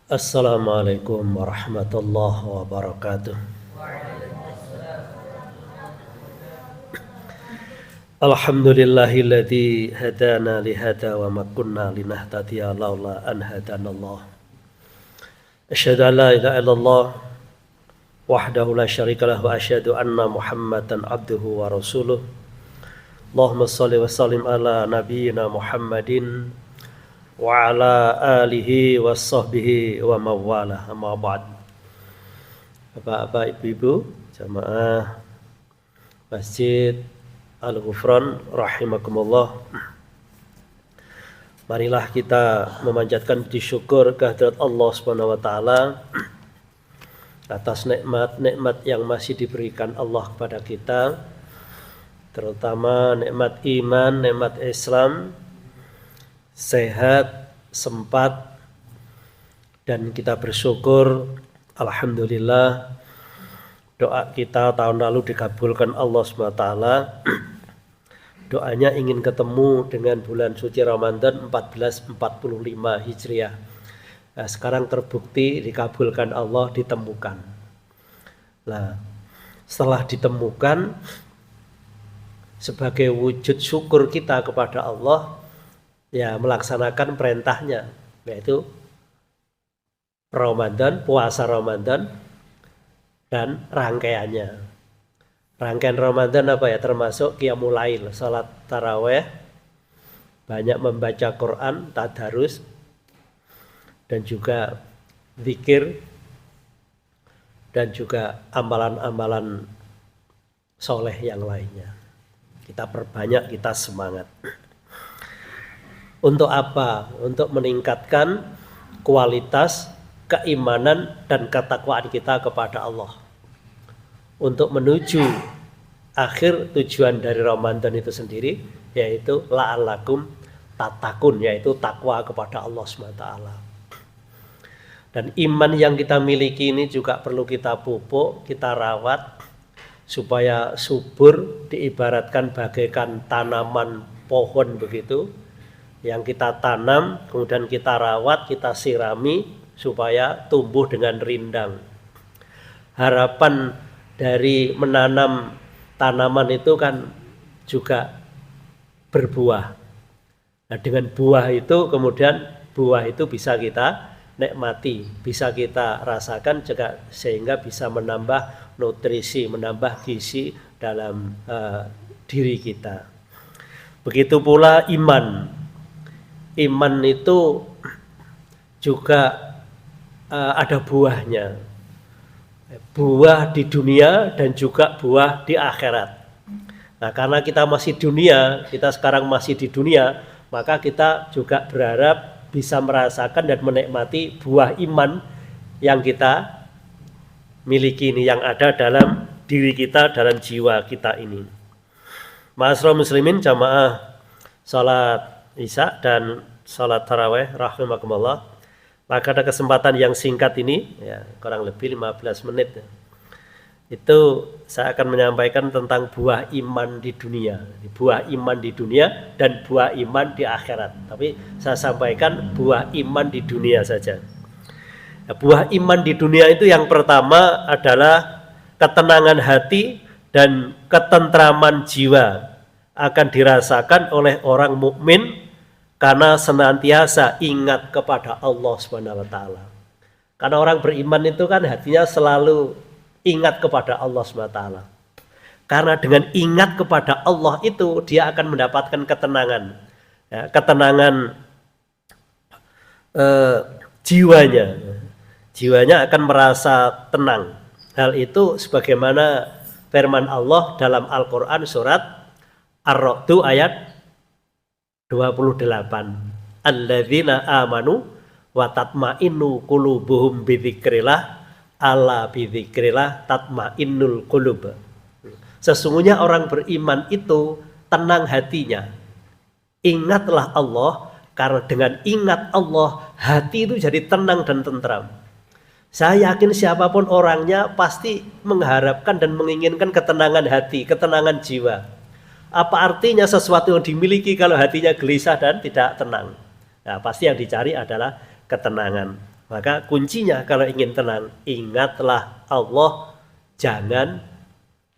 Assalamualaikum warahmatullahi wabarakatuh. Alhamdulillahilladzi hadana lihada wa ma kunna linahtadiya laula an hadanallah. Asyhadu an la ilaha illallah wahdahu la syarika lahu wa asyhadu anna Muhammadan abduhu wa rasuluh. Allahumma shalli wa sallim ala nabiyyina Muhammadin wa ala alihi wa sahbihi wa mawalah. Amma ba'd. Bapak-bapak, ibu-ibu, jamaah Masjid Al-Ghufran rahimakumullah. Marilah kita memanjatkan puji syukur kehadirat Allah Subhanahu wa taala atas nikmat-nikmat yang masih diberikan Allah kepada kita, terutama nikmat iman, nikmat Islam, sehat, sempat, dan kita bersyukur alhamdulillah doa kita tahun lalu dikabulkan Allah SWT. Doanya ingin ketemu dengan bulan suci Ramadan 1445 Hijriah. Nah, sekarang terbukti dikabulkan Allah, ditemukan. Nah, setelah ditemukan, sebagai wujud syukur kita kepada Allah, ya melaksanakan perintahnya, yaitu Ramadan, puasa Ramadan, dan rangkaiannya. Rangkaian Ramadan apa ya? Termasuk qiyamul lail, salat taraweh, banyak membaca Quran, tadarus, dan juga zikir, dan juga amalan-amalan soleh yang lainnya. Kita perbanyak, kita semangat. Untuk apa? Untuk meningkatkan kualitas keimanan dan ketakwaan kita kepada Allah. Untuk menuju akhir tujuan dari Ramadan itu sendiri, yaitu la'allakum tattaqun, yaitu takwa kepada Allah SWT. Dan iman yang kita miliki ini juga perlu kita pupuk, kita rawat, supaya subur, diibaratkan bagaikan tanaman pohon begitu, yang kita tanam, kemudian kita rawat, kita sirami, supaya tumbuh dengan rindang. Harapan dari menanam tanaman itu kan juga berbuah. Nah, dengan buah itu kemudian buah itu bisa kita nikmati, bisa kita rasakan juga, sehingga bisa menambah nutrisi, menambah gizi dalam diri kita. Begitu pula iman. Iman itu juga ada buahnya. Buah di dunia dan juga buah di akhirat. Nah, karena kita masih dunia, kita sekarang masih di dunia, maka kita juga berharap bisa merasakan dan menikmati buah iman yang kita miliki ini, yang ada dalam diri kita, dalam jiwa kita ini. Ma'asyiral muslimin, jamaah salat Isya dan salat taraweh rahimakumullah. Maka ada kesempatan yang singkat ini, ya, kurang lebih 15 menit. Itu saya akan menyampaikan tentang buah iman di dunia. Buah iman di dunia dan buah iman di akhirat. Tapi saya sampaikan buah iman di dunia saja. Nah, buah iman di dunia itu yang pertama adalah ketenangan hati dan ketentraman jiwa akan dirasakan oleh orang mukmin karena senantiasa ingat kepada Allah Subhanahu wa taala. Karena orang beriman itu kan hatinya selalu ingat kepada Allah Subhanahu wa taala. Karena dengan ingat kepada Allah itu dia akan mendapatkan ketenangan. Ya, ketenangan jiwanya. Jiwanya akan merasa tenang. Hal itu sebagaimana firman Allah dalam Al-Qur'an surat Ar-Ra'd ayat 28. Alladzina amanu wa tatma'innu qulubuhum bidzikrillah, ala bidzikrillah tatma'innul qulub. Sesungguhnya orang beriman itu tenang hatinya. Ingatlah Allah, karena dengan ingat Allah hati itu jadi tenang dan tentram. Saya yakin siapapun orangnya pasti mengharapkan dan menginginkan ketenangan hati, ketenangan jiwa. Apa artinya sesuatu yang dimiliki kalau hatinya gelisah dan tidak tenang? Nah, pasti yang dicari adalah ketenangan. Maka kuncinya kalau ingin tenang, ingatlah Allah, jangan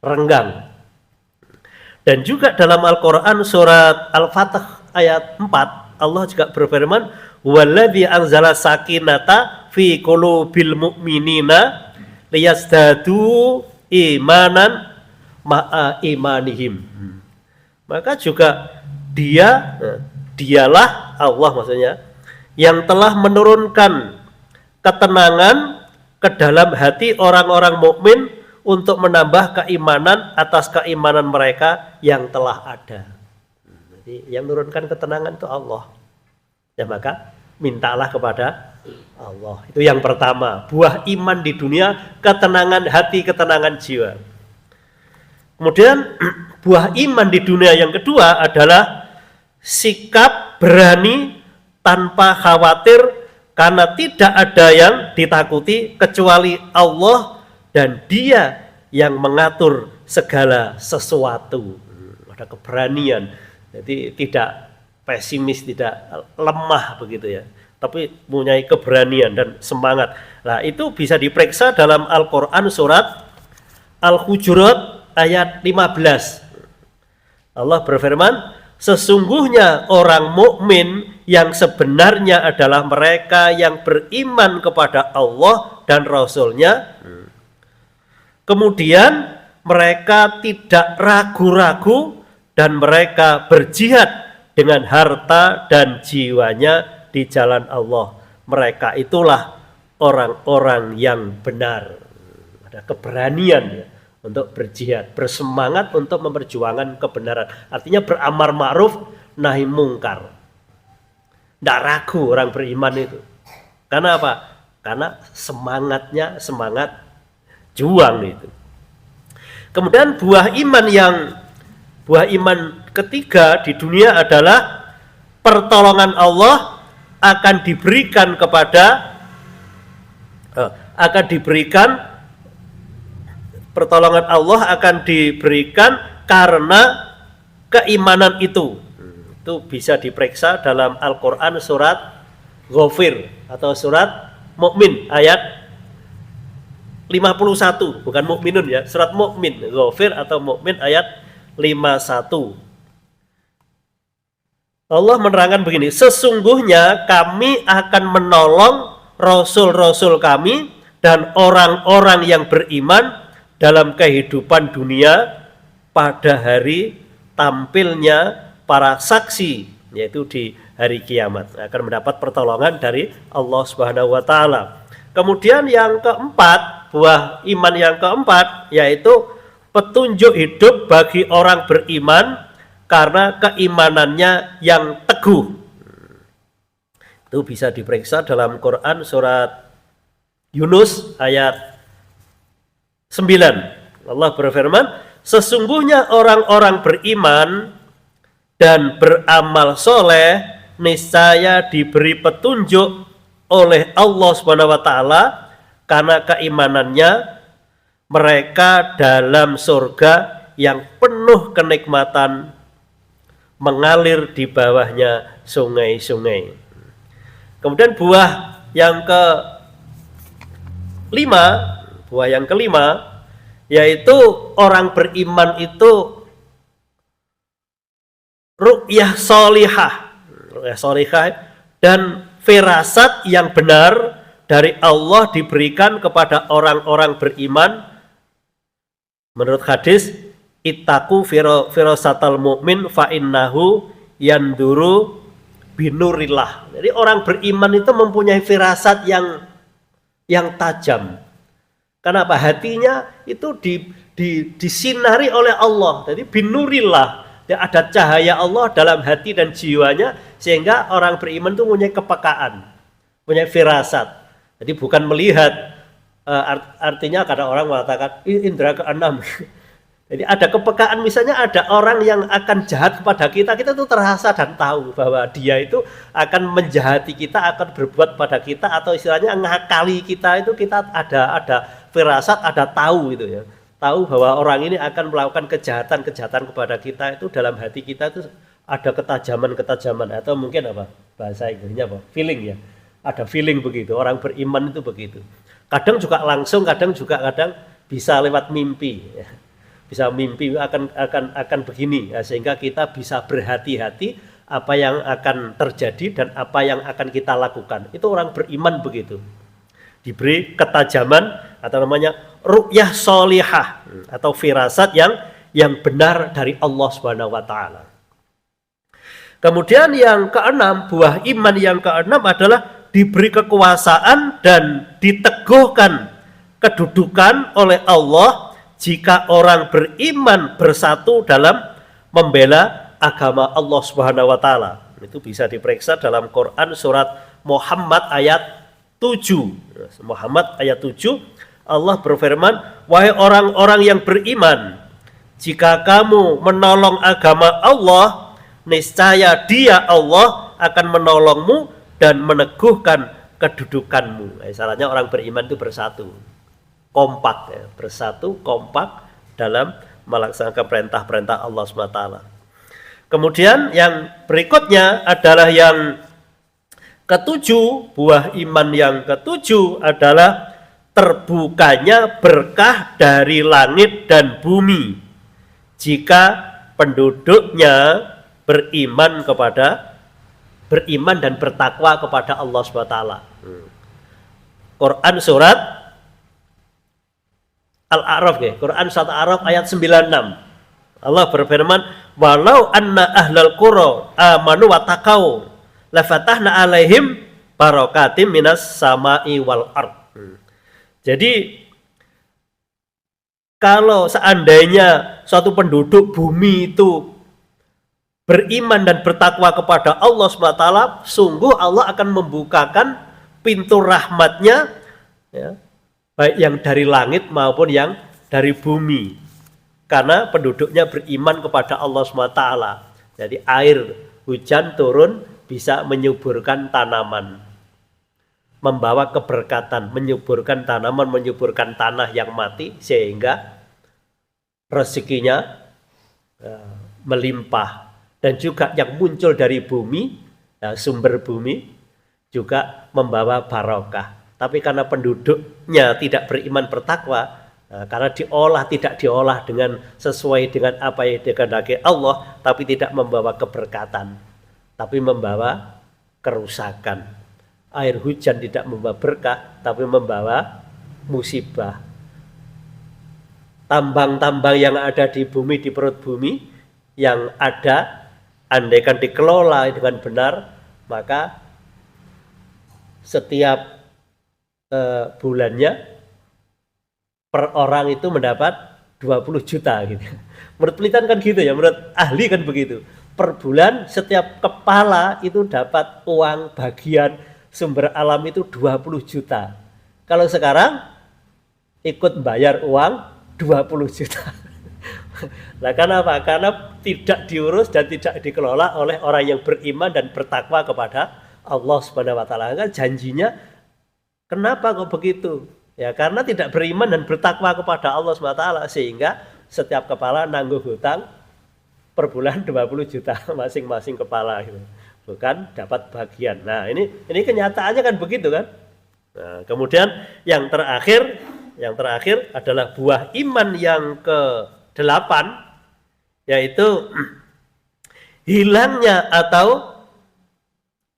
renggang. Dan juga dalam Al-Quran surat Al-Fatah ayat 4, Allah juga berfirman, "Walladzi anzala sakinata fi qulubil mu'minina liyazdadu imanan ma'a imanihim." Maka juga dialah Allah maksudnya yang telah menurunkan ketenangan ke dalam hati orang-orang mukmin untuk menambah keimanan atas keimanan mereka yang telah ada. Jadi yang menurunkan ketenangan itu Allah. Ya maka mintalah kepada Allah. Itu yang pertama, buah iman di dunia, ketenangan hati, ketenangan jiwa. Kemudian buah iman di dunia yang kedua adalah sikap berani tanpa khawatir karena tidak ada yang ditakuti kecuali Allah dan Dia yang mengatur segala sesuatu. Ada keberanian, jadi tidak pesimis, tidak lemah begitu ya, tapi mempunyai keberanian dan semangat. Nah itu bisa diperiksa dalam Al-Quran surat Al-Hujurat ayat 15. Allah berfirman, sesungguhnya orang mukmin yang sebenarnya adalah mereka yang beriman kepada Allah dan Rasul-Nya. Kemudian mereka tidak ragu-ragu dan mereka berjihad dengan harta dan jiwanya di jalan Allah. Mereka itulah orang-orang yang benar. Ada keberanian ya, untuk berjihad, bersemangat untuk memperjuangkan kebenaran. Artinya beramar ma'ruf nahi mungkar. Tidak ragu orang beriman itu. Karena apa? Karena semangatnya semangat juang itu. Kemudian buah iman ketiga di dunia adalah pertolongan Allah akan diberikan pertolongan Allah akan diberikan karena keimanan itu. Itu bisa diperiksa dalam Al-Quran surat Ghafir atau surat Mukmin ayat 51, bukan Mukminun ya, surat Mukmin, Ghafir atau Mukmin ayat 51. Allah menerangkan begini, sesungguhnya kami akan menolong rasul-rasul kami dan orang-orang yang beriman dalam kehidupan dunia pada hari tampilnya para saksi, yaitu di hari kiamat akan mendapat pertolongan dari Allah Subhanahu wa taala. Kemudian yang keempat, buah iman yang keempat yaitu petunjuk hidup bagi orang beriman karena keimanannya yang teguh. Itu bisa diperiksa dalam Quran surat Yunus ayat 9. Allah berfirman, sesungguhnya orang-orang beriman dan beramal soleh niscaya diberi petunjuk oleh Allah Subhanahu wa taala karena keimanannya mereka dalam surga yang penuh kenikmatan mengalir di bawahnya sungai-sungai. Kemudian buah yang kelima yaitu orang beriman itu ru'yah sholihah dan firasat yang benar dari Allah diberikan kepada orang-orang beriman. Menurut hadis, ittaqu firasatal mu'min fa innahu yanduru binurillah. Jadi orang beriman itu mempunyai firasat yang tajam. Kenapa? Hatinya itu disinari oleh Allah. Jadi binurillah. Ada cahaya Allah dalam hati dan jiwanya sehingga orang beriman itu punya kepekaan, punya firasat. Jadi bukan melihat, artinya kadang orang mengatakan indera keenam. Jadi ada kepekaan, misalnya ada orang yang akan jahat kepada kita, kita tuh terasa dan tahu bahwa dia itu akan menjahati kita, akan berbuat pada kita, atau istilahnya ngakali kita, itu kita ada firasat, ada tahu itu ya. Tahu bahwa orang ini akan melakukan kejahatan kepada kita, itu dalam hati kita itu ada ketajaman atau mungkin apa bahasa Inggrisnya apa feeling ya, ada feeling begitu. Orang beriman itu begitu. Kadang juga langsung, kadang bisa lewat mimpi. Ya. Bisa mimpi akan begini, ya, sehingga kita bisa berhati-hati apa yang akan terjadi dan apa yang akan kita lakukan. Itu orang beriman begitu. Diberi ketajaman atau namanya ru'yah sholihah atau firasat yang benar dari Allah Subhanahu wa taala. Kemudian yang keenam, buah iman yang keenam adalah diberi kekuasaan dan diteguhkan kedudukan oleh Allah jika orang beriman bersatu dalam membela agama Allah Subhanahu wa taala. Itu bisa diperiksa dalam Quran surat Muhammad ayat 7. Muhammad ayat 7, Allah berfirman, "Wahai orang-orang yang beriman, jika kamu menolong agama Allah, niscaya Dia Allah akan menolongmu dan meneguhkan kedudukanmu." Salahnya orang beriman itu bersatu. Kompak, ya, bersatu kompak dalam melaksanakan perintah-perintah Allah SWT. Kemudian yang berikutnya adalah yang ketujuh, buah iman yang ketujuh adalah terbukanya berkah dari langit dan bumi jika penduduknya beriman dan bertakwa kepada Allah SWT. Quran surat Al-A'raf, Quran surat Al-A'raf ayat 96. Allah berfirman, "Walau anna ahlal qura amanu wa taqau la fatahna alaihim barakatim minas sama'i wal ard." Jadi kalau seandainya suatu penduduk bumi itu beriman dan bertakwa kepada Allah SWT, sungguh Allah akan membukakan pintu rahmatnya, ya, baik yang dari langit maupun yang dari bumi, karena penduduknya beriman kepada Allah SWT. Jadi air hujan turun bisa menyuburkan tanaman, membawa keberkatan, menyuburkan tanaman, menyuburkan tanah yang mati, sehingga rezekinya melimpah. Dan juga yang muncul dari bumi, sumber bumi juga membawa barokah. Tapi karena penduduknya tidak beriman bertakwa, karena tidak diolah dengan sesuai dengan apa yang dikehendaki Allah, tapi tidak membawa keberkatan, tapi membawa kerusakan. Air hujan tidak membawa berkah, tapi membawa musibah. Tambang-tambang yang ada di bumi, di perut bumi, yang ada, andaikan dikelola dengan benar, maka setiap bulannya per orang itu mendapat 20 juta gitu. Menurut penelitian kan gitu ya, menurut ahli kan begitu. Per bulan setiap kepala itu dapat uang bagian sumber alam itu 20 juta. Kalau sekarang ikut bayar uang 20 juta. Nah, karena apa? Karena tidak diurus dan tidak dikelola oleh orang yang beriman dan bertakwa kepada Allah Subhanahu wa taala. Kan janjinya, kenapa kok begitu? Ya karena tidak beriman dan bertakwa kepada Allah SWT, sehingga setiap kepala nanggung hutang per bulan 20 juta masing-masing kepala gitu. Bukan dapat bagian. Nah, ini kenyataannya kan begitu kan? Nah, kemudian yang terakhir adalah buah iman yang ke-8, yaitu hilangnya atau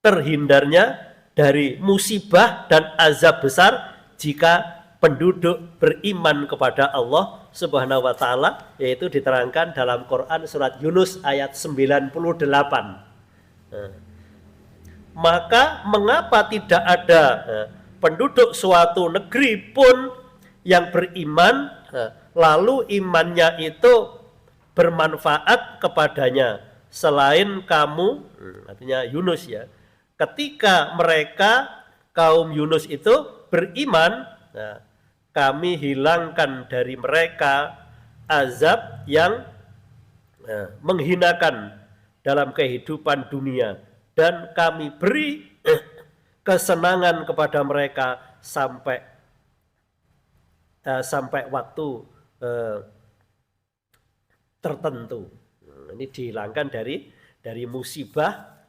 terhindarnya dari musibah dan azab besar jika penduduk beriman kepada Allah Subhanahu wa taala, yaitu diterangkan dalam Quran surat Yunus ayat 98. Maka mengapa tidak ada penduduk suatu negeri pun yang beriman lalu imannya itu bermanfaat kepadanya selain kamu, artinya Yunus ya, ketika mereka kaum Yunus itu beriman, kami hilangkan dari mereka azab yang menghinakan dalam kehidupan dunia, dan kami beri kesenangan kepada mereka sampai waktu tertentu. Ini dihilangkan dari musibah.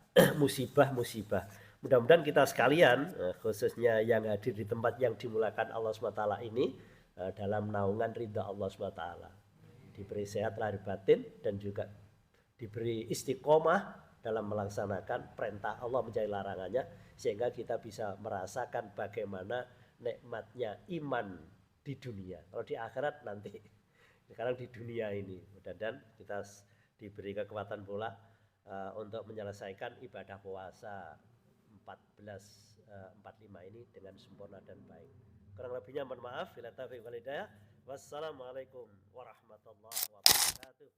Mudah-mudahan kita sekalian, khususnya yang hadir di tempat yang dimulakan Allah SWT ini, dalam naungan ridha Allah SWT, diberi sehat lahir batin dan juga diberi istiqomah dalam melaksanakan perintah Allah menjauhi larangannya, sehingga kita bisa merasakan bagaimana nikmatnya iman di dunia. Kalau di akhirat nanti, sekarang di dunia ini, dan kita diberi kekuatan pula untuk menyelesaikan ibadah puasa 1445 ini dengan sempurna dan baik. Kurang lebihnya mohon maaf. Bila taufiq wal hidayah. Wassalamualaikum warahmatullahi wabarakatuh.